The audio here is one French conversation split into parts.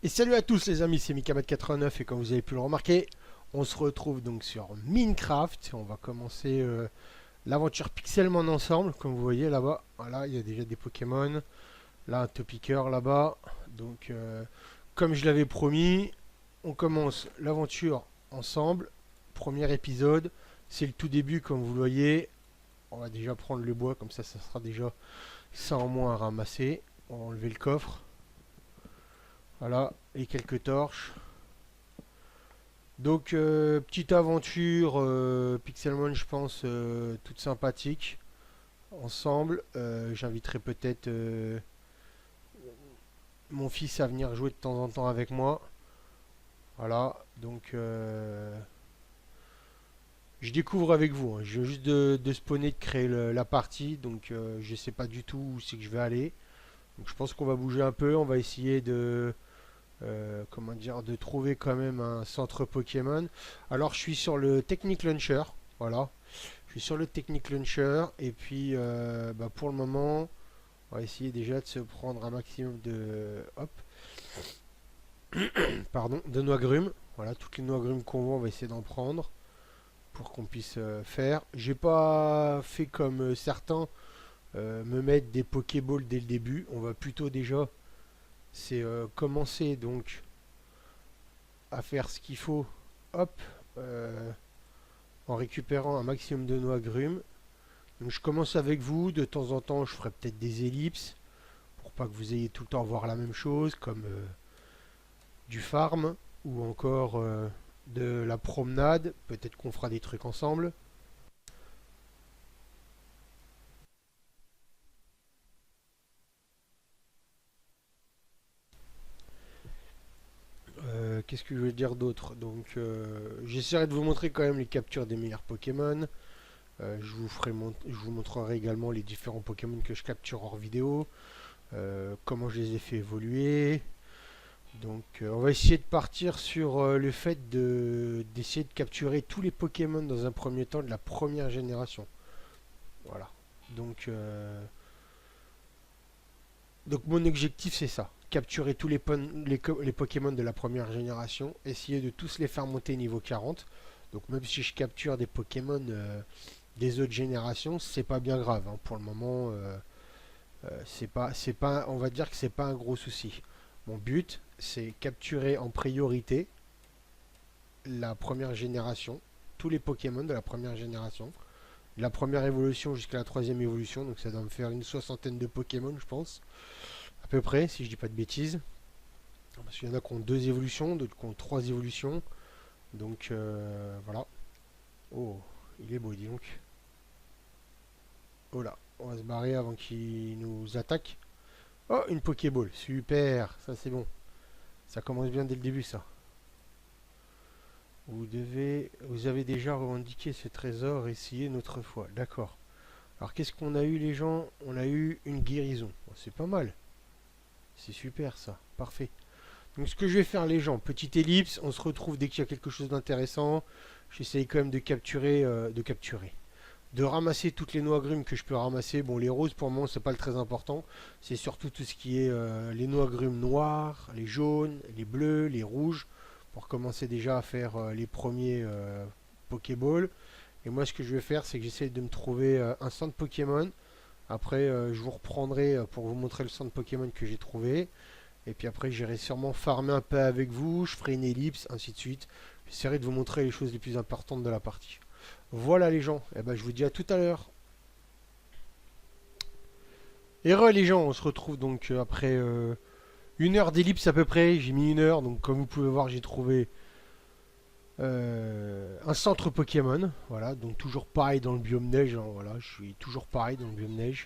Et salut à tous les amis, c'est Mikamat89 et comme vous avez pu le remarquer, on se retrouve donc sur Minecraft. On va commencer l'aventure Pixelmon ensemble, comme vous voyez là-bas. Voilà, il y a déjà des Pokémon. Là, un Topiqueur là-bas. Donc, comme je l'avais promis, on commence l'aventure ensemble. Premier épisode, c'est le tout début comme vous le voyez. On va déjà prendre le bois, comme ça sera déjà ça en moins à ramasser. On va enlever le coffre. Voilà, et quelques torches. Donc, petite aventure Pixelmon, je pense, toute sympathique. Ensemble, j'inviterai peut-être mon fils à venir jouer de temps en temps avec moi. Voilà, donc je découvre avec vous, hein. Je viens juste de spawner, de créer la partie, donc je sais pas du tout où c'est que je vais aller. Donc je pense qu'on va bouger un peu, on va essayer de comment dire, de trouver quand même un centre Pokémon. Alors je suis sur le Technic Launcher, voilà. Je suis sur le Technic Launcher et puis pour le moment, on va essayer déjà de se prendre un maximum de hop, pardon, de noix grumes. Voilà, toutes les noix grumes qu'on voit, on va essayer d'en prendre pour qu'on puisse faire. J'ai pas fait comme certains me mettre des Pokéballs dès le début. On va plutôt déjà c'est commencer donc à faire ce qu'il faut, hop, euh, en récupérant un maximum de noix grumes. Donc je commence avec vous, de temps en temps je ferai peut-être des ellipses, pour pas que vous ayez tout le temps à voir la même chose, comme du farm, ou encore de la promenade, peut-être qu'on fera des trucs ensemble. Qu'est-ce que je veux dire d'autre? Donc j'essaierai de vous montrer quand même les captures des meilleurs Pokémon. Je vous montrerai également les différents Pokémon que je capture hors vidéo, comment je les ai fait évoluer. Donc on va essayer de partir sur le fait d'essayer de capturer tous les Pokémon dans un premier temps de la première génération. Voilà. Donc, donc mon objectif c'est ça. Capturer tous les Pokémon de la première génération. Essayer de tous les faire monter niveau 40. Donc même si je capture des Pokémon des autres générations, c'est pas bien grave, hein. Pour le moment, c'est pas, on va dire que c'est pas un gros souci. Mon but, c'est capturer en priorité la première génération, tous les Pokémon de la première génération, de la première évolution jusqu'à la troisième évolution, donc ça doit me faire une soixantaine de Pokémon, je pense, à peu près, si je dis pas de bêtises. Parce qu'il y en a qui ont deux évolutions, d'autres qui ont trois évolutions, donc voilà. Oh, il est beau, dis donc. Oh là, on va se barrer avant qu'il nous attaque. Oh, une Pokéball, super, ça c'est bon. Ça commence bien dès le début, ça. Vous avez déjà revendiqué ce trésor, essayé une autre fois. D'accord. Alors qu'est-ce qu'on a eu les gens? On a eu une guérison. Bon, c'est pas mal. C'est super ça. Parfait. Donc ce que je vais faire les gens, petite ellipse, on se retrouve dès qu'il y a quelque chose d'intéressant. J'essaye quand même de ramasser toutes les noix agrumes que je peux ramasser. Bon, les roses pour le moment c'est pas le très important. C'est surtout tout ce qui est les noix agrumes noires, les jaunes, les bleus, les rouges, pour commencer déjà à faire les premiers Pokéballs. Et moi ce que je vais faire c'est que j'essaie de me trouver un centre Pokémon. Après je vous reprendrai pour vous montrer le centre Pokémon que j'ai trouvé. Et puis après j'irai sûrement farmer un peu avec vous, je ferai une ellipse, ainsi de suite. J'essaierai de vous montrer les choses les plus importantes de la partie. Voilà les gens, et ben, je vous dis à tout à l'heure. Et re les gens, on se retrouve donc après une heure d'ellipse à peu près, j'ai mis une heure, donc comme vous pouvez voir j'ai trouvé un centre Pokémon, voilà, donc toujours pareil dans le biome neige, hein, voilà, je suis toujours pareil dans le biome neige.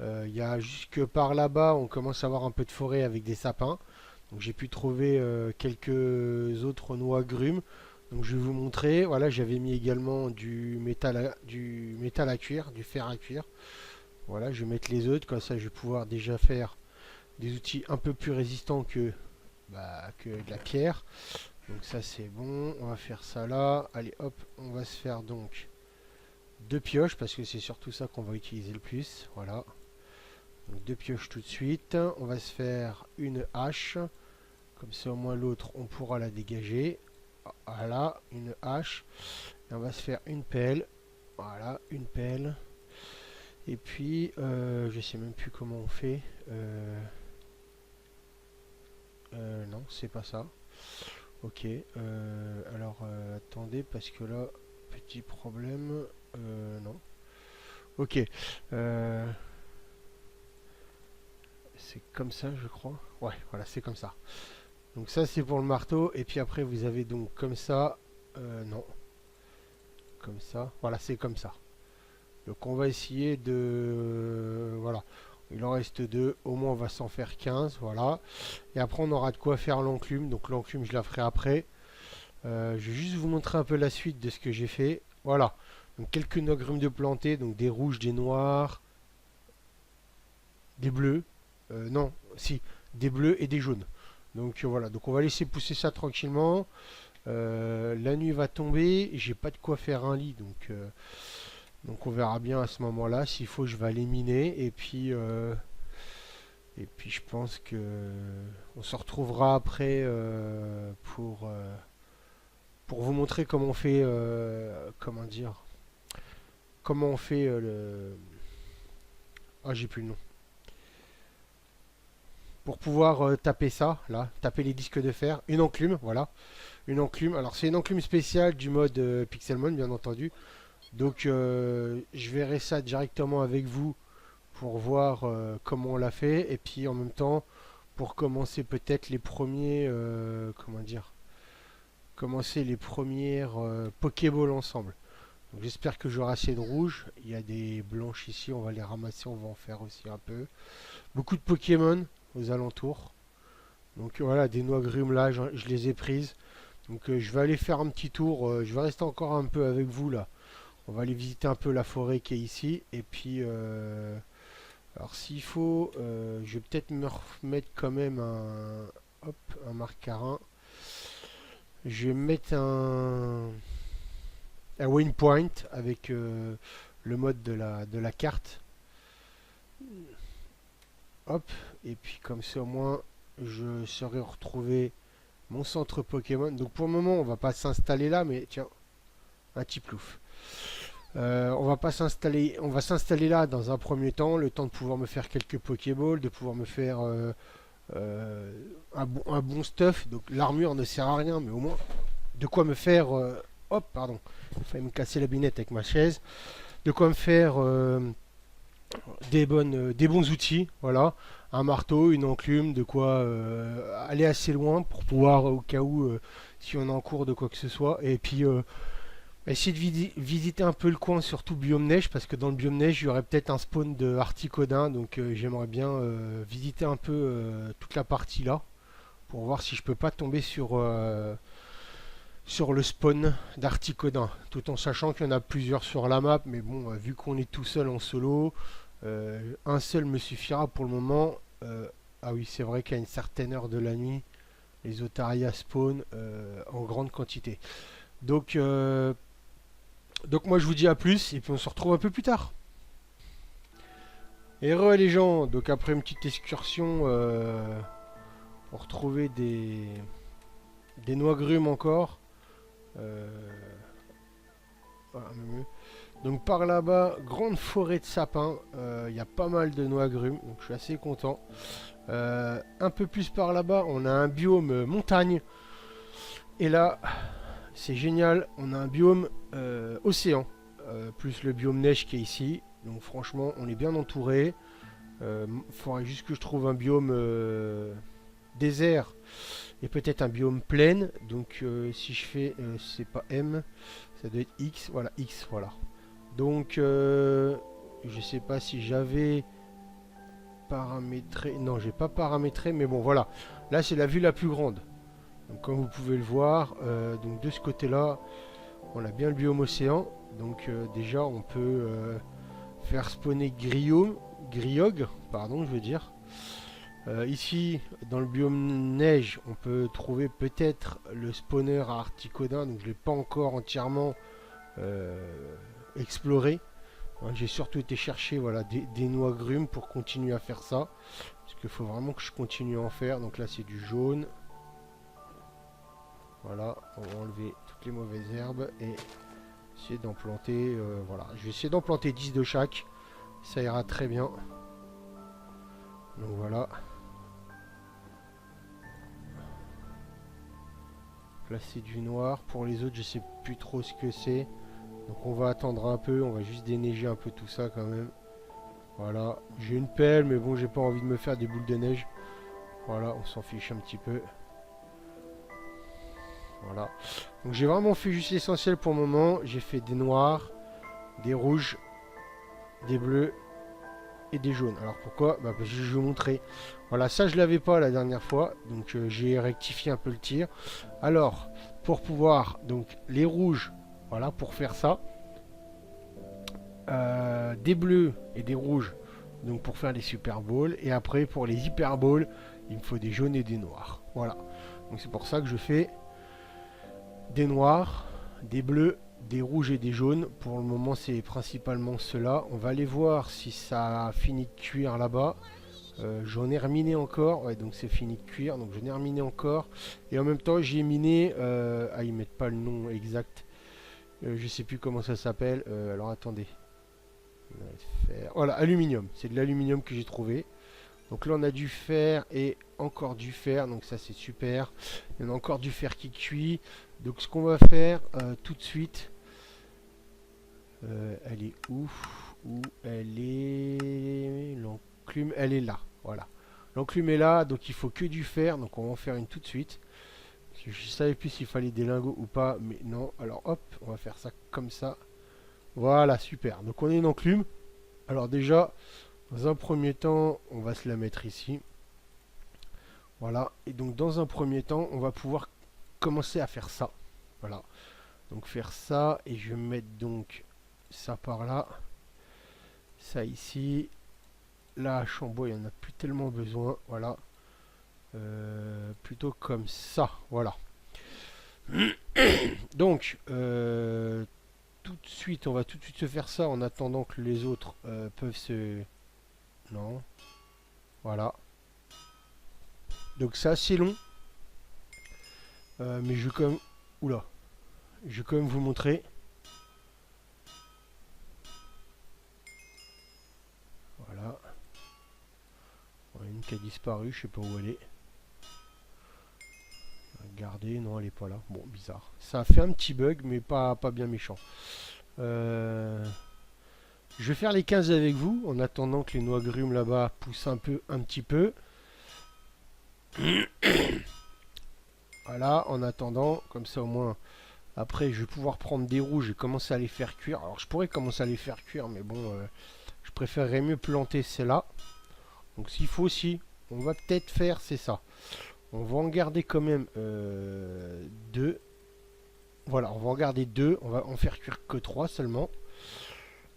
Il y a jusque par là-bas, on commence à avoir un peu de forêt avec des sapins, donc j'ai pu trouver quelques autres noix agrumes. Donc je vais vous montrer, voilà, j'avais mis également du métal à cuire, du fer à cuire. Voilà, je vais mettre les autres, comme ça je vais pouvoir déjà faire des outils un peu plus résistants que de la pierre. Donc ça c'est bon, on va faire ça là. Allez hop, on va se faire donc deux pioches, parce que c'est surtout ça qu'on va utiliser le plus. Voilà, donc deux pioches tout de suite. On va se faire une hache, Comme ça au moins l'autre on pourra la dégager. Voilà, une hache. Et on va se faire une pelle. Voilà, une pelle. Et puis, je sais même plus comment on fait. Non, c'est pas ça. Ok. Alors, attendez, parce que là, petit problème. Non. Ok. C'est comme ça, je crois. Ouais, voilà, c'est comme ça. Donc ça, c'est pour le marteau. Et puis après, vous avez donc comme ça. Non. Comme ça. Voilà, c'est comme ça. Donc on va essayer de... Voilà. Il en reste 2. Au moins, on va s'en faire 15. Voilà. Et après, on aura de quoi faire l'enclume. Donc l'enclume, je la ferai après. Je vais juste vous montrer un peu la suite de ce que j'ai fait. Voilà. Donc quelques agrumes de plantés. Donc des rouges, des noirs, des bleus. Non, si. Des bleus et des jaunes. Donc voilà. Donc on va laisser pousser ça tranquillement. La nuit va tomber. J'ai pas de quoi faire un lit. Donc on verra bien à ce moment-là. S'il faut, je vais aller miner. Et puis je pense que on se retrouvera après pour vous montrer comment on fait, comment dire, comment on fait le... Ah, j'ai plus le nom. Pour pouvoir taper ça, là, taper les disques de fer, une enclume, voilà, une enclume. Alors c'est une enclume spéciale du mode Pixelmon, bien entendu. Donc je verrai ça directement avec vous pour voir comment on l'a fait. Et puis en même temps, pour commencer peut-être les premiers, comment dire, commencer les premières Pokéballs ensemble. Donc j'espère que j'aurai assez de rouge. Il y a des blanches ici, on va les ramasser, on va en faire aussi un peu. Beaucoup de Pokémon aux alentours. Donc voilà, des noix grumes là, je les ai prises. Donc je vais aller faire un petit tour. Je vais rester encore un peu avec vous là. On va aller visiter un peu la forêt qui est ici. Et puis, alors s'il faut, je vais peut-être me remettre quand même hop, un marcarin. Je vais mettre un waypoint avec le mode de la carte. Hop, et puis comme ça au moins je saurai retrouver mon centre Pokémon. Donc pour le moment on va pas s'installer là, mais tiens, un petit plouf. On va pas s'installer, on va s'installer là dans un premier temps, le temps de pouvoir me faire quelques Pokéballs, de pouvoir me faire un bon stuff. Donc l'armure ne sert à rien, mais au moins de quoi me faire. Hop, pardon, il fallait me casser la binette avec ma chaise. De quoi me faire des bons outils, voilà, un marteau, une enclume, de quoi aller assez loin pour pouvoir au cas où si on est en cours de quoi que ce soit. Et puis essayer de visiter un peu le coin, surtout biome neige, parce que dans le biome neige, il y aurait peut-être un spawn de Articodin, donc j'aimerais bien visiter un peu toute la partie là, pour voir si je peux pas tomber sur le spawn d'Articodin, tout en sachant qu'il y en a plusieurs sur la map, mais bon, vu qu'on est tout seul en solo, un seul me suffira pour le moment. Ah oui, c'est vrai qu'à une certaine heure de la nuit, les Otaria spawn en grande quantité. Donc moi je vous dis à plus et puis on se retrouve un peu plus tard. Et re les gens, donc après une petite excursion pour trouver des noix grumes encore. Voilà, mieux. Donc par là-bas, grande forêt de sapins, il y a pas mal de noix grumes, donc je suis assez content. Un peu plus par là-bas, on a un biome montagne. Et là, c'est génial, on a un biome océan, plus le biome neige qui est ici. Donc franchement, on est bien entouré. Faudrait juste que je trouve un biome désert et peut-être un biome plaine. Donc si je fais, c'est pas M, ça doit être X. Voilà, X, voilà. Donc je sais pas si j'avais paramétré. Non, j'ai pas paramétré, mais bon voilà. Là, c'est la vue la plus grande. Donc comme vous pouvez le voir, donc de ce côté-là, on a bien le biome océan. Donc déjà, on peut faire spawner Griog, pardon, je veux dire. Ici, dans le biome neige, on peut trouver peut-être le spawner à Articodin. Donc je ne l'ai pas encore entièrement exploré. Ouais, j'ai surtout été chercher voilà, des noix grumes pour continuer à faire ça. Parce qu'il faut vraiment que je continue à en faire. Donc là, c'est du jaune. Voilà, on va enlever toutes les mauvaises herbes et essayer d'en planter. Voilà, je vais essayer d'en planter 10 de chaque. Ça ira très bien. Donc voilà. Là c'est du noir. Pour les autres, je sais plus trop ce que c'est. Donc on va attendre un peu. On va juste déneiger un peu tout ça quand même. Voilà. J'ai une pelle, mais bon, j'ai pas envie de me faire des boules de neige. Voilà, on s'en fiche un petit peu. Voilà. Donc j'ai vraiment fait juste l'essentiel pour le moment. J'ai fait des noirs, des rouges, des bleus et des jaunes. Alors pourquoi? Bah parce que je vais vous montrer. Voilà, ça je l'avais pas la dernière fois. Donc j'ai rectifié un peu le tir. Alors, pour pouvoir, donc les rouges, voilà, pour faire ça. Des bleus et des rouges, donc pour faire les Super Bowls. Et après, pour les Hyper Bowls, il me faut des jaunes et des noirs. Voilà. Donc c'est pour ça que je fais des noirs, des bleus, des rouges et des jaunes. Pour le moment, c'est principalement cela. On va aller voir si ça a fini de cuire là-bas. J'en ai reminé encore. Ouais, donc c'est fini de cuire. Donc j'en ai reminé encore. Et en même temps, j'ai miné... ah, ils mettent pas le nom exact. Je sais plus comment ça s'appelle. Alors attendez. Voilà, aluminium. C'est de l'aluminium que j'ai trouvé. Donc là, on a du fer et encore du fer. Donc ça, c'est super. Il y en a encore du fer qui cuit. Donc ce qu'on va faire tout de suite. Elle est où? Où elle est? L'enclume, elle est là. Voilà. L'enclume est là. Donc il faut que du fer. Donc on va en faire une tout de suite. Je ne savais plus s'il fallait des lingots ou pas. Mais non. Alors hop, on va faire ça comme ça. Voilà, super. Donc on a une enclume. Alors déjà, dans un premier temps, on va se la mettre ici. Voilà. Et donc dans un premier temps, on va pouvoir commencer à faire ça. Voilà. Donc faire ça. Et je vais mettre donc ça par là. Ça ici. La hache en bois, il n'y en a plus tellement besoin. Voilà. Plutôt comme ça. Voilà. Donc, tout de suite, on va tout de suite se faire ça en attendant que les autres peuvent se... Non. Voilà. Donc c'est assez long. Mais je vais quand même... Oula. Je vais quand même vous montrer. Voilà. Il y en a une qui a disparu, je sais pas où elle est. Regardez, non elle est pas là. Bon, bizarre. Ça a fait un petit bug, mais pas bien méchant. Je vais faire les 15 avec vous, en attendant que les noix grumes là-bas poussent un petit peu. Voilà, en attendant, comme ça au moins... Après, je vais pouvoir prendre des rouges et commencer à les faire cuire. Alors, je pourrais commencer à les faire cuire, mais bon, je préférerais mieux planter celle-là. Donc, s'il faut aussi, on va peut-être faire, c'est ça. On va en garder quand même deux. Voilà, on va en garder deux. On va en faire cuire que 3 seulement.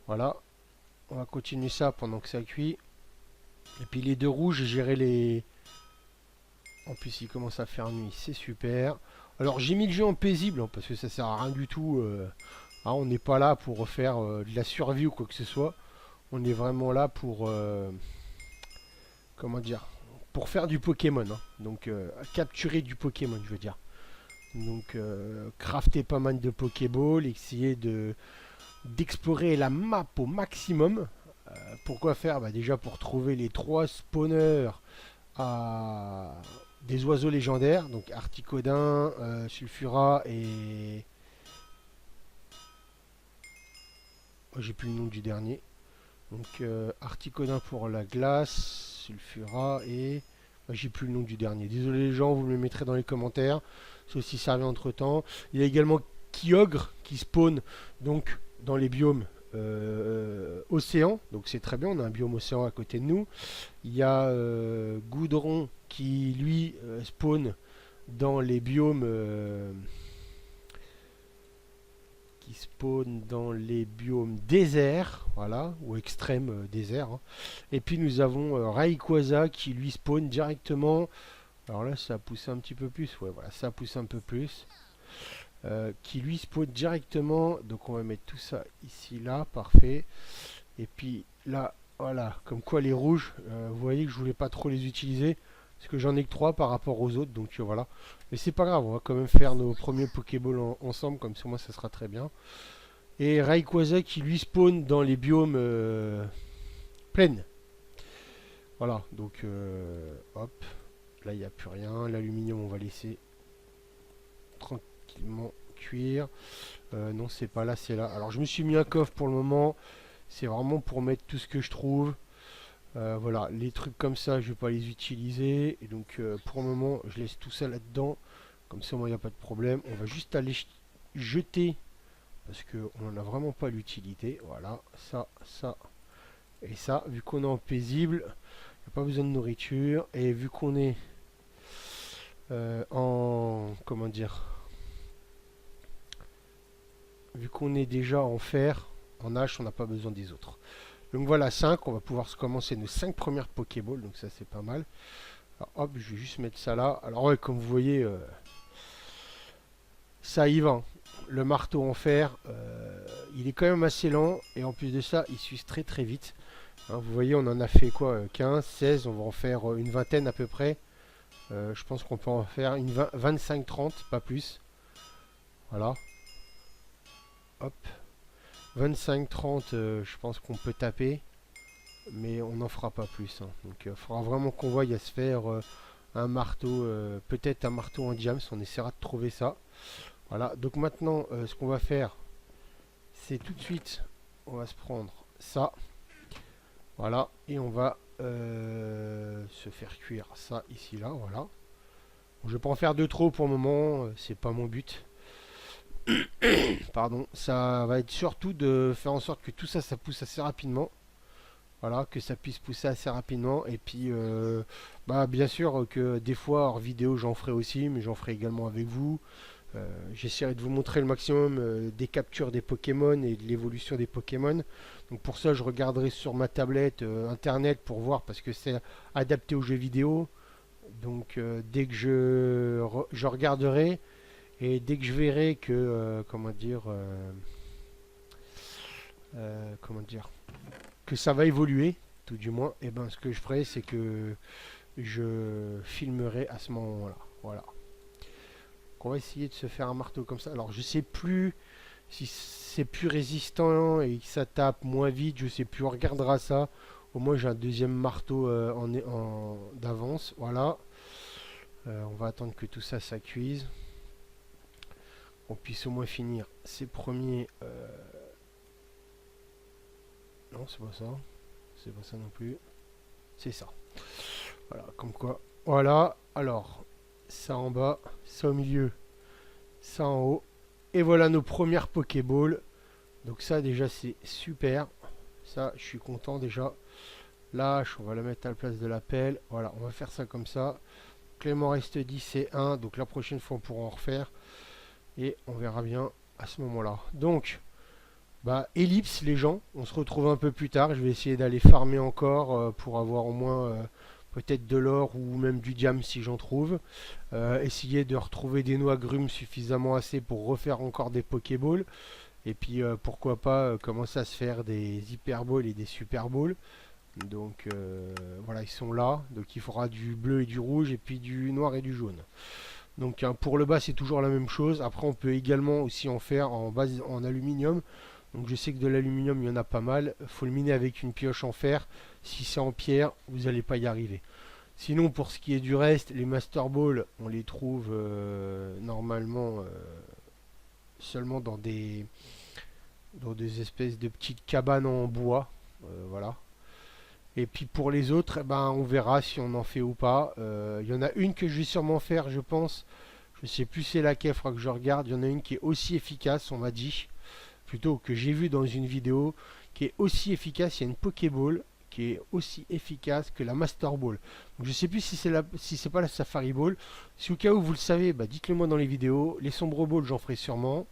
Voilà. On va continuer ça pendant que ça cuit. Et puis les deux rouges, gérer les... En plus, il commence à faire nuit, c'est super. Alors, j'ai mis le jeu en paisible, hein, parce que ça sert à rien du tout. Hein, on n'est pas là pour faire de la survie ou quoi que ce soit. On est vraiment là pour... comment dire? Pour faire du Pokémon. Hein. Donc, capturer du Pokémon, je veux dire. Donc, crafter pas mal de Pokéball, essayer d'explorer la map au maximum. Pourquoi faire? Bah, déjà pour trouver les 3 spawners à des oiseaux légendaires, donc Articodin, Sulfura et... Oh, j'ai plus le nom du dernier. Donc Articodin pour la glace, Sulfura et... j'ai plus le nom du dernier. Désolé les gens, vous me le mettrez dans les commentaires. C'est aussi servi entre temps. Il y a également Kyogre qui spawn donc dans les biomes océan. Donc c'est très bien, on a un biome océan à côté de nous. Il y a Goudron qui lui spawn dans les biomes déserts, voilà, ou extrême désert. Hein. Et puis nous avons Rayquaza qui lui spawn directement. Alors là, ça a poussé un petit peu plus. Ouais, voilà, ça a poussé un peu plus. Qui lui spawn directement. Donc on va mettre tout ça ici, là, parfait. Et puis là, voilà, comme quoi les rouges, vous voyez que je voulais pas trop les utiliser. Parce que j'en ai que 3 par rapport aux autres, donc voilà. Mais c'est pas grave, on va quand même faire nos premiers Pokéballs ensemble, comme ça moi ça sera très bien. Et Rayquaza qui lui spawn dans les biomes plaines. Voilà, donc hop, là il n'y a plus rien. L'aluminium on va laisser tranquillement cuire. Non c'est pas là, c'est là. Alors je me suis mis un coffre pour le moment. C'est vraiment pour mettre tout ce que je trouve. Voilà, les trucs comme ça je vais pas les utiliser. Et donc pour le moment je laisse tout ça là-dedans. Comme ça moi il n'y a pas de problème. On va juste aller jeter. Parce qu'on n'en a vraiment pas l'utilité. Voilà, ça et ça. Vu qu'on est en paisible, il n'y a pas besoin de nourriture. Et vu qu'on est en... Comment dire, vu qu'on est déjà en fer, en H, on n'a pas besoin des autres. Donc voilà, 5. On va pouvoir commencer nos 5 premières Pokéballs. Donc ça, c'est pas mal. Alors, hop, je vais juste mettre ça là. Alors ouais, comme vous voyez, ça y va. Le marteau en fer, il est quand même assez lent. Et en plus de ça, il s'use très très vite. Hein, vous voyez, on en a fait quoi 15, 16. On va en faire une vingtaine à peu près. Je pense qu'on peut en faire une 25-30, pas plus. Voilà. Hop. 25-30, je pense qu'on peut taper. Mais on n'en fera pas plus. Hein. Donc il faudra vraiment qu'on voie à se faire un marteau. Peut-être un marteau en diams. On essaiera de trouver ça. Voilà. Donc maintenant, ce qu'on va faire, c'est tout de suite, on va se prendre ça. Voilà. Et on va se faire cuire ça ici, là. Voilà. Je ne vais pas en faire de trop pour le moment. C'est pas mon but. Pardon. Ça va être surtout de faire en sorte que tout ça, ça pousse assez rapidement. Voilà, que ça puisse pousser assez rapidement. Et puis, bah, bien sûr que des fois, hors vidéo, j'en ferai aussi, mais j'en ferai également avec vous. J'essaierai de vous montrer le maximum des captures des Pokémon et de l'évolution des Pokémon. Donc pour ça, je regarderai sur ma tablette internet pour voir parce que c'est adapté aux jeux vidéo. Donc dès que je regarderai et dès que je verrai que comment dire que ça va évoluer, tout du moins, et ben ce que je ferai, c'est que je filmerai à ce moment-là. Voilà. Donc on va essayer de se faire un marteau comme ça. Alors je sais plus si c'est plus résistant et que ça tape moins vite, je sais plus. On regardera ça. Au moins j'ai un deuxième marteau d'avance. Voilà. On va attendre que tout ça, ça cuise. On puisse au moins finir ces premiers. Non, c'est pas ça. C'est pas ça non plus. C'est ça. Voilà, comme quoi. Voilà. Alors, ça en bas, ça au milieu, ça en haut. Et voilà nos premières Pokéballs. Donc ça déjà c'est super. Ça, je suis content déjà. Lâche, on va la mettre à la place de la pelle. Voilà, on va faire ça comme ça. Clément reste 10 et 1. Donc la prochaine fois on pourra en refaire. Et on verra bien à ce moment-là. Donc, bah, ellipse les gens. On se retrouve un peu plus tard. Je vais essayer d'aller farmer encore pour avoir au moins peut-être de l'or ou même du diam si j'en trouve. Essayer de retrouver des noix agrumes suffisamment assez pour refaire encore des Pokéballs. Et puis pourquoi pas commencer à se faire des Hyperballs et des Superballs. Donc voilà, ils sont là. Donc il faudra du bleu et du rouge et puis du noir et du jaune. Donc hein, pour le bas c'est toujours la même chose. Après on peut également aussi en faire en base en aluminium. Donc je sais que de l'aluminium il y en a pas mal. Il faut le miner avec une pioche en fer. Si c'est en pierre, vous n'allez pas y arriver. Sinon pour ce qui est du reste, les Master Balls, on les trouve normalement seulement dans des espèces de petites cabanes en bois. Voilà. Et puis pour les autres, eh ben, on verra si on en fait ou pas. Il y en a une que je vais sûrement faire, je pense. Je sais plus c'est laquelle, il faudra que je regarde. Il y en a une qui est aussi efficace, on m'a dit. Plutôt que j'ai vu dans une vidéo, qui est aussi efficace. Il y a une Pokéball qui est aussi efficace que la Master Ball. Donc je sais plus si c'est pas la Safari Ball. Si au cas où vous le savez, bah, dites-le moi dans les vidéos. Les Sombre Balls, j'en ferai sûrement.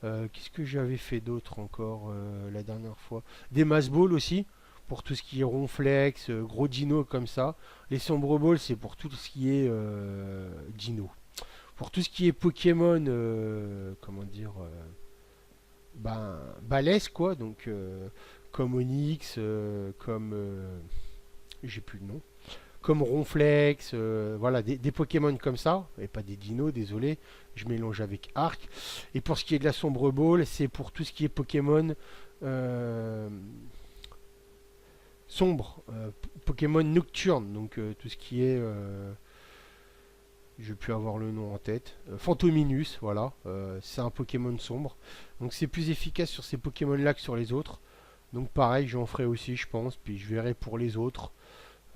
Qu'est-ce que j'avais fait d'autre encore la dernière fois? Des Mass Balls aussi pour tout ce qui est ronflex, gros dino comme ça. Les Sombre Balls, c'est pour tout ce qui est dino. Pour tout ce qui est Pokémon, comment dire, ben, balèze quoi. Donc, comme Onix, comme. J'ai plus le nom. comme Ronflex, voilà, des Pokémon comme ça, et pas des dinos, désolé, je mélange avec Arc. Et pour ce qui est de la Sombre Ball, c'est pour tout ce qui est Pokémon euh, sombre, Pokémon nocturne, donc tout ce qui est, je vais plus avoir le nom en tête, Fantominus, voilà, c'est un Pokémon sombre, donc c'est plus efficace sur ces Pokémon là que sur les autres, donc pareil, j'en ferai aussi, je pense, puis je verrai pour les autres.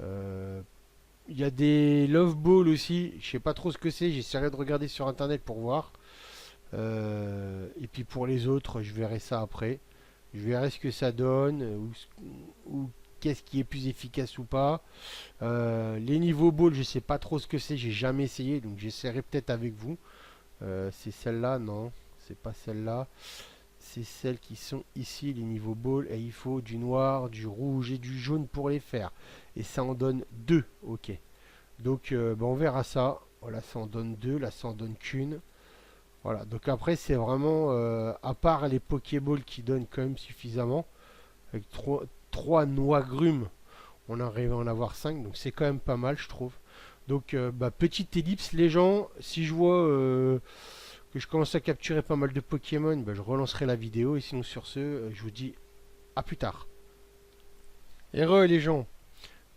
Euh, Il y a des Love Ball aussi, je sais pas trop ce que c'est, j'essaierai de regarder sur internet pour voir. Et puis pour les autres, je verrai ça après. Je verrai ce que ça donne, ou qu'est-ce qui est plus efficace ou pas. Les niveaux ball, je sais pas trop ce que c'est, j'ai jamais essayé, donc j'essaierai peut-être avec vous. C'est celle-là, non, c'est pas celle-là. C'est celles qui sont ici, les niveaux ball, et il faut du noir, du rouge et du jaune pour les faire. Et ça en donne deux, ok. Donc bah, on verra ça. Voilà, ça en donne deux, là ça en donne qu'une. Voilà, donc après c'est vraiment, à part les Pokéballs qui donnent quand même suffisamment, avec trois noix grumes, on arrive à en avoir 5, donc c'est quand même pas mal je trouve. Donc bah, petite ellipse les gens, si je vois que je commence à capturer pas mal de Pokémon, bah, je relancerai la vidéo, et sinon sur ce, je vous dis à plus tard. Et les gens,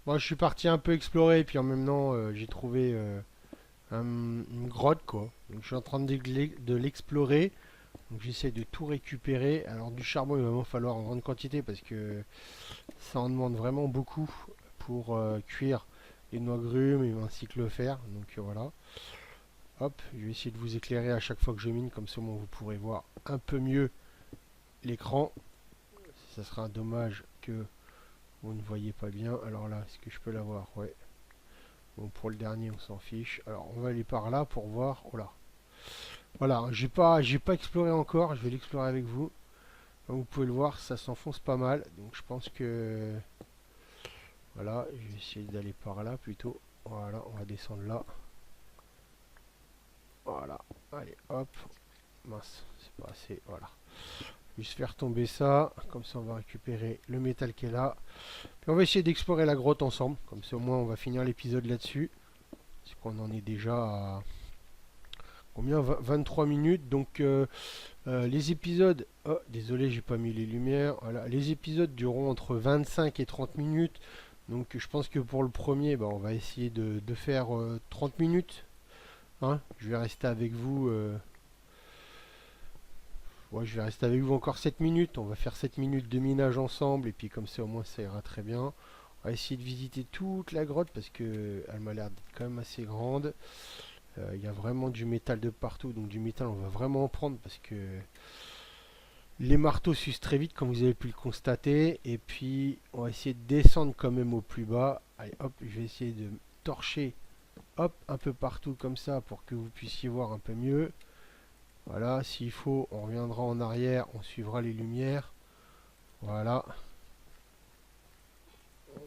moi je suis parti un peu explorer, puis en même temps j'ai trouvé une grotte quoi. Donc je suis en train de l'explorer. Donc j'essaie de tout récupérer. Alors du charbon il va m'en falloir en grande quantité parce que ça en demande vraiment beaucoup pour cuire les noix grumes et ainsi que le fer. Donc voilà. Hop, je vais essayer de vous éclairer à chaque fois que je mine, comme ça vous pourrez voir un peu mieux l'écran. Ça sera dommage que vous ne voyez pas bien. Alors là, est-ce que je peux l'avoir? Ouais. Bon, pour le dernier, on s'en fiche. Alors on va aller par là pour voir. Oh là. Voilà, j'ai pas exploré encore, je vais l'explorer avec vous. Comme vous pouvez le voir, ça s'enfonce pas mal. Donc je pense que voilà, je vais essayer d'aller par là plutôt. Voilà, on va descendre là. Voilà, allez, hop. Mince, c'est pas assez, voilà. Juste faire tomber ça, comme ça on va récupérer le métal qui est là. Puis on va essayer d'explorer la grotte ensemble, comme ça au moins on va finir l'épisode là-dessus. C'est qu'on en est déjà à combien, 23 minutes. Donc les épisodes, oh désolé j'ai pas mis les lumières, voilà, les épisodes dureront entre 25 et 30 minutes. Donc je pense que pour le premier, bah, on va essayer de faire 30 minutes. Hein, je vais rester avec vous. Ouais, je vais rester avec vous encore 7 minutes. On va faire 7 minutes de minage ensemble. Et puis comme ça au moins ça ira très bien. On va essayer de visiter toute la grotte parce que elle m'a l'air d'être quand même assez grande. Il y a vraiment du métal de partout. Donc du métal on va vraiment en prendre parce que les marteaux s'usent très vite comme vous avez pu le constater. Et puis on va essayer de descendre quand même au plus bas. Allez hop, je vais essayer de torcher hop un peu partout comme ça pour que vous puissiez voir un peu mieux. Voilà, s'il faut, on reviendra en arrière, on suivra les lumières. Voilà.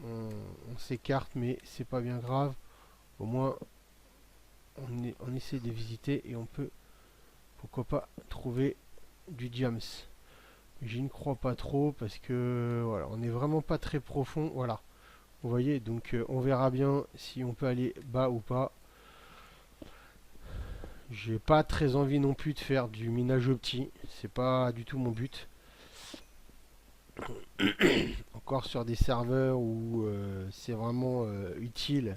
On s'écarte, mais c'est pas bien grave. Au moins, on essaie de visiter et on peut, pourquoi pas, trouver du diams. Je ne crois pas trop parce que voilà, on n'est vraiment pas très profond. Voilà. Vous voyez, donc on verra bien si on peut aller bas ou pas. J'ai pas très envie non plus de faire du minage opti. C'est pas du tout mon but. Encore sur des serveurs où c'est vraiment utile,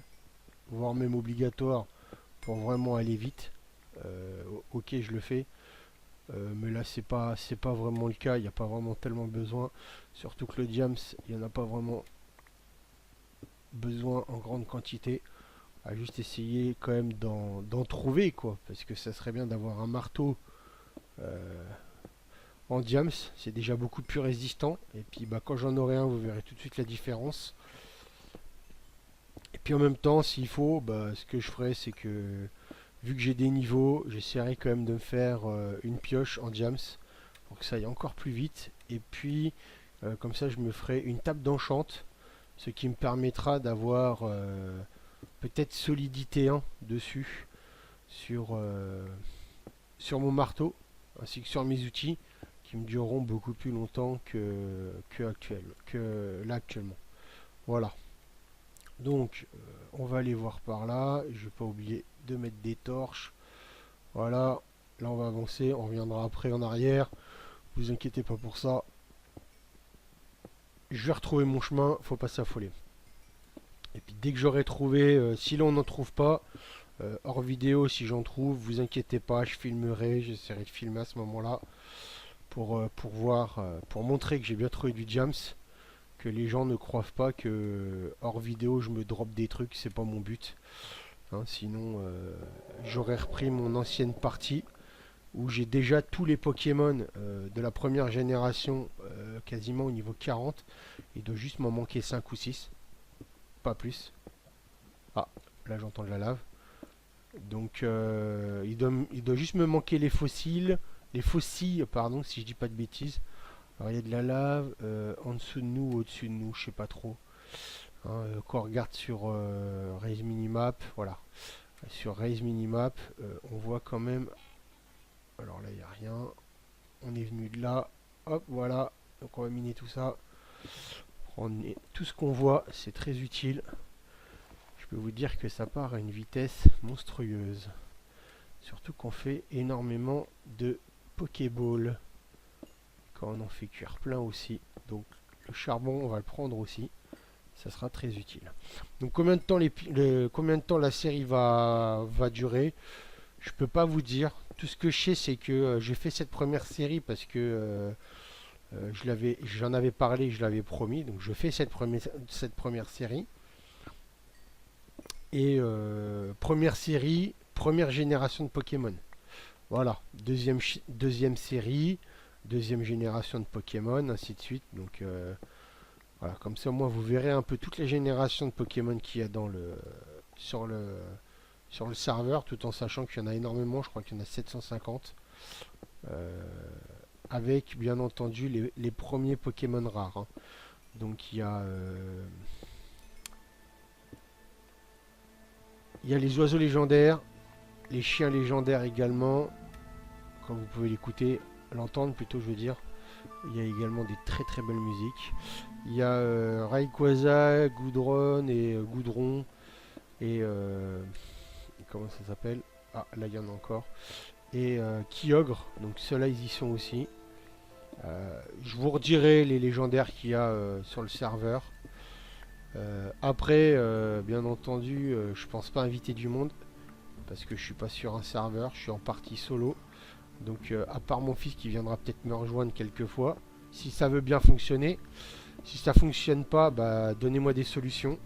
voire même obligatoire pour vraiment aller vite. Ok, je le fais. Mais là c'est pas vraiment le cas, il n'y a pas vraiment tellement besoin. Surtout que le diams, il n'y en a pas vraiment besoin en grande quantité. À juste essayer quand même d'en trouver quoi. Parce que ça serait bien d'avoir un marteau en diams, c'est déjà beaucoup plus résistant. Et puis bah, quand j'en aurai un, vous verrez tout de suite la différence. Et puis en même temps, s'il faut, bah, ce que je ferai, c'est que vu que j'ai des niveaux, j'essaierai quand même de me faire une pioche en diams pour que ça aille encore plus vite. Et puis comme ça, je me ferai une table d'enchante, ce qui me permettra d'avoir peut-être solidité 1 dessus sur mon marteau ainsi que sur mes outils qui me dureront beaucoup plus longtemps que là actuellement. Voilà. Donc on va aller voir par là. Je vais pas oublier de mettre des torches. Voilà, là on va avancer, on reviendra après en arrière. Vous inquiétez pas pour ça. Je vais retrouver mon chemin, faut pas s'affoler. Et puis dès que j'aurai trouvé, si l'on n'en trouve pas, hors vidéo si j'en trouve, vous inquiétez pas, je filmerai, j'essaierai de filmer à ce moment-là pour voir, pour montrer que j'ai bien trouvé du jams, que les gens ne croient pas que hors vidéo je me drop des trucs, c'est pas mon but. Hein, sinon j'aurais repris mon ancienne partie où j'ai déjà tous les Pokémon de la première génération quasiment au niveau 40. Il doit juste m'en manquer 5 ou 6, pas plus. Ah, là j'entends de la lave. Donc il doit juste me manquer les fossiles, pardon, si je dis pas de bêtises. Alors il y a de la lave en dessous de nous, au-dessus de nous, je sais pas trop. Hein, quand on regarde sur Raise Minimap, voilà. Sur Raise Minimap, on voit quand même. Alors là il n'y a rien. On est venu de là. Hop, voilà. Donc on va miner tout ça. Prendre tout ce qu'on voit, c'est très utile. Je peux vous dire que ça part à une vitesse monstrueuse. Surtout qu'on fait énormément de Pokéball. Quand on en fait cuire plein aussi. Donc le charbon, on va le prendre aussi. Ça sera très utile. Donc combien de temps la série va durer? Je peux pas vous dire. Tout ce que je sais, c'est que j'ai fait cette première série parce que j'en avais parlé, je l'avais promis. Donc je fais cette première série. Et première série, première génération de Pokémon. Voilà, deuxième série, deuxième génération de Pokémon, ainsi de suite. Donc voilà, comme ça, moi, vous verrez un peu toutes les générations de Pokémon qu'il y a sur le serveur, tout en sachant qu'il y en a énormément. Je crois qu'il y en a 750. Avec, bien entendu, les premiers Pokémon rares. Hein. Donc il y a les oiseaux légendaires, les chiens légendaires également, comme vous pouvez l'écouter, l'entendre plutôt je veux dire. Il y a également des très très belles musiques. Il y a Rayquaza, Goudron et Goudron et comment ça s'appelle? Ah là il y en a encore. Et Kyogre, donc ceux-là ils y sont aussi. Je vous redirai les légendaires qu'il y a sur le serveur. Après, bien entendu, je pense pas inviter du monde parce que je suis pas sur un serveur, je suis en partie solo. Donc, à part mon fils qui viendra peut-être me rejoindre quelques fois, si ça veut bien fonctionner. Si ça fonctionne pas, bah, donnez-moi des solutions.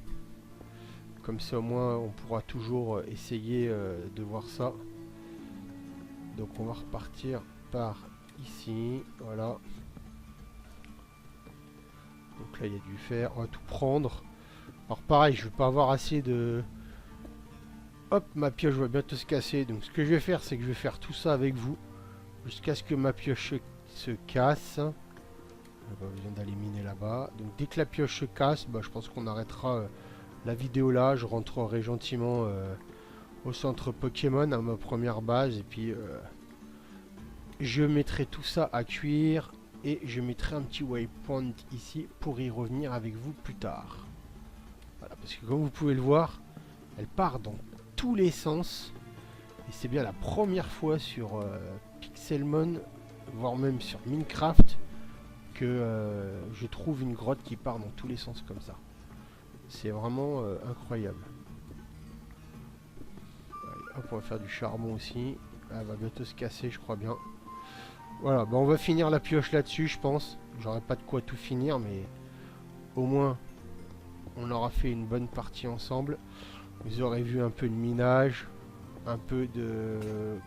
Comme ça, au moins, on pourra toujours essayer de voir ça. Donc, on va repartir par ici. Voilà. Donc là, il y a du fer. On va tout prendre. Alors pareil, je vais pas avoir assez de... Hop, ma pioche va bientôt se casser. Donc ce que je vais faire, c'est que je vais faire tout ça avec vous. Jusqu'à ce que ma pioche se casse. Pas besoin d'aller miner là-bas. Donc dès que la pioche se casse, bah, je pense qu'on arrêtera la vidéo là. Je rentrerai gentiment au centre Pokémon, à ma première base. Et puis je mettrai tout ça à cuire. Et je mettrai un petit waypoint ici pour y revenir avec vous plus tard. Voilà, parce que comme vous pouvez le voir, elle part dans tous les sens. Et c'est bien la première fois sur Pixelmon, voire même sur Minecraft, que je trouve une grotte qui part dans tous les sens comme ça. C'est vraiment incroyable. Allez, hop, on va faire du charbon aussi. Elle va bientôt se casser, je crois bien. Voilà, bah on va finir la pioche là-dessus, je pense. J'aurai pas de quoi tout finir, mais au moins on aura fait une bonne partie ensemble. Vous aurez vu un peu de minage, un peu de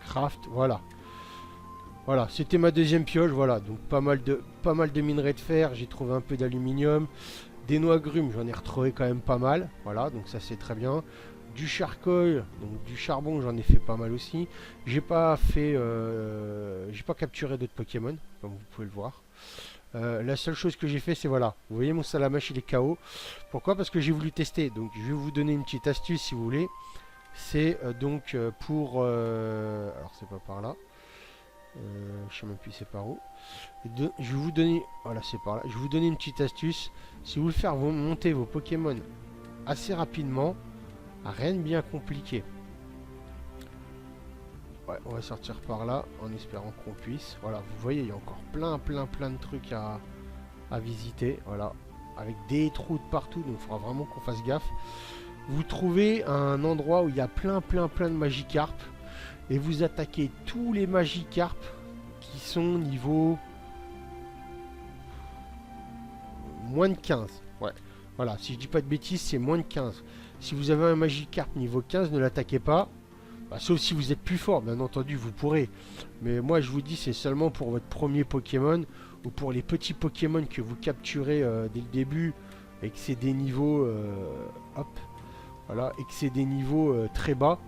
craft, voilà. Voilà, c'était ma deuxième pioche, voilà. Donc pas mal de minerais de fer, j'ai trouvé un peu d'aluminium. Des noix agrumes, j'en ai retrouvé quand même pas mal. Voilà, donc ça c'est très bien. Du charcoal, donc du charbon, j'en ai fait pas mal aussi. J'ai pas capturé d'autres Pokémon, comme vous pouvez le voir. La seule chose que j'ai fait, c'est voilà. Vous voyez mon salamache, il est KO. Pourquoi? Parce que j'ai voulu tester. Donc je vais vous donner une petite astuce si vous voulez. C'est donc pour... alors c'est pas par là. Je sais même plus c'est par où. Je vais vous donner... Voilà, c'est par là. Je vais vous donner une petite astuce. Si vous voulez faire monter vos Pokémon assez rapidement. Rien de bien compliqué. Ouais, on va sortir par là en espérant qu'on puisse. Voilà, vous voyez, il y a encore plein de trucs à visiter. Voilà, avec des trous de partout, donc il faudra vraiment qu'on fasse gaffe. Vous trouvez un endroit où il y a plein de Magikarp et vous attaquez tous les Magikarp qui sont niveau moins de 15. Ouais, voilà, si je dis pas de bêtises, c'est moins de 15. Si vous avez un Magikarp niveau 15, ne l'attaquez pas. Bah, sauf si vous êtes plus fort, bien entendu, vous pourrez. Mais moi, je vous dis, c'est seulement pour votre premier Pokémon ou pour les petits Pokémon que vous capturez dès le début et que c'est des niveaux, hop, voilà, et que c'est des niveaux très bas.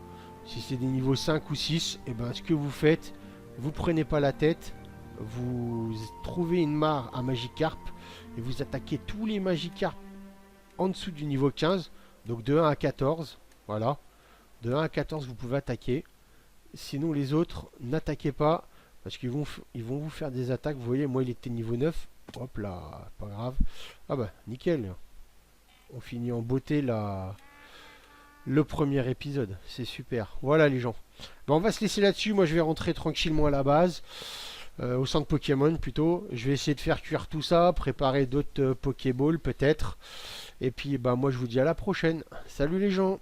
Si c'est des niveaux 5 ou 6, et ben ce que vous faites, vous prenez pas la tête, vous trouvez une mare à Magikarp et vous attaquez tous les Magikarp en dessous du niveau 15, donc de 1 à 14, voilà. De 1 à 14, vous pouvez attaquer. Sinon, les autres, n'attaquez pas. Parce qu'ils vont vous faire des attaques. Vous voyez, moi, il était niveau 9. Hop là, pas grave. Ah bah, nickel. On finit en beauté le premier épisode. C'est super. Voilà, les gens. Bon, on va se laisser là-dessus. Moi, je vais rentrer tranquillement à la base. Au centre Pokémon, plutôt. Je vais essayer de faire cuire tout ça. Préparer d'autres Pokéballs, peut-être. Et puis, bah, moi, je vous dis à la prochaine. Salut, les gens.